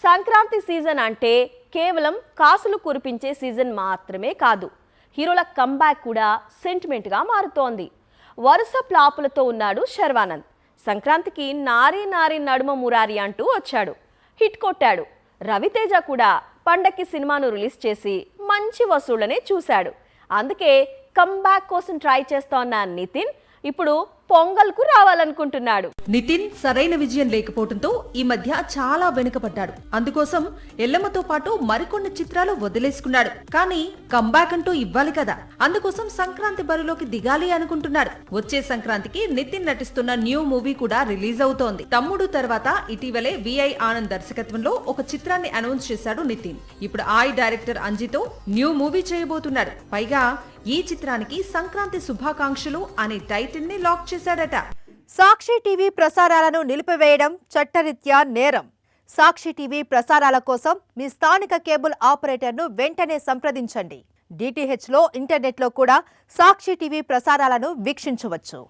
Sankranti season అంటే కేవలం కాసులు కురిపించే సీజన్ మాత్రమే కాదు. హీరోల కంబ్యాక్ కూడా సెంటిమెంట్గా మారుతోంది. వరుస ప్లాపులతో ఉన్నాడు శర్వానంద్. సంక్రాంతికి నారీ నారీ నడుమ మురారి అంటూ వచ్చాడు, హిట్ కొట్టాడు. రవితేజ కూడా పండక్కి సినిమాను రిలీజ్ చేసి మంచి వసూళ్లనే చూశాడు. అందుకే కంబ్యాక్ కోసం ట్రై చేస్తోన్న నితిన్ ఇప్పుడు పొంగల్కు రావాలనుకుంటున్నాడు. నితిన్ సరైన విజయం లేకపోవడంతో ఈ మధ్య చాలా వెనుకపడ్డాడు. అందుకోసం ఎల్లమ్మతో పాటు మరికొన్ని చిత్రాలు వదిలేసుకున్నాడు. కానీ కంబ్యాక్ అంటూ ఇవ్వాలి కదా, అందుకోసం సంక్రాంతి బరిలోకి దిగాలి అనుకుంటున్నాడు. వచ్చే సంక్రాంతికి నితిన్ నటిస్తున్న న్యూ మూవీ కూడా రిలీజ్ అవుతోంది. తమ్ముడు తర్వాత ఇటీవలే విఐ ఆనంద్ దర్శకత్వంలో ఒక చిత్రాన్ని అనౌన్స్ చేశాడు నితిన్. ఇప్పుడు డైరెక్టర్ అంజితో న్యూ మూవీ చేయబోతున్నాడు. పైగా ఈ చిత్రానికి సంక్రాంతి శుభాకాంక్షలు అనే టైటిల్ ని లాక్ చేశాడట. సాక్షి టీవీ ప్రసారాలను నిలిపివేయడం చట్టరీత్యా నేరం. సాక్షి టీవీ ప్రసారాల కోసం మీ స్థానిక కేబుల్ ఆపరేటర్ను వెంటనే సంప్రదించండి. డిటిహెచ్లో, ఇంటర్నెట్లో కూడా సాక్షి టీవీ ప్రసారాలను వీక్షించవచ్చు.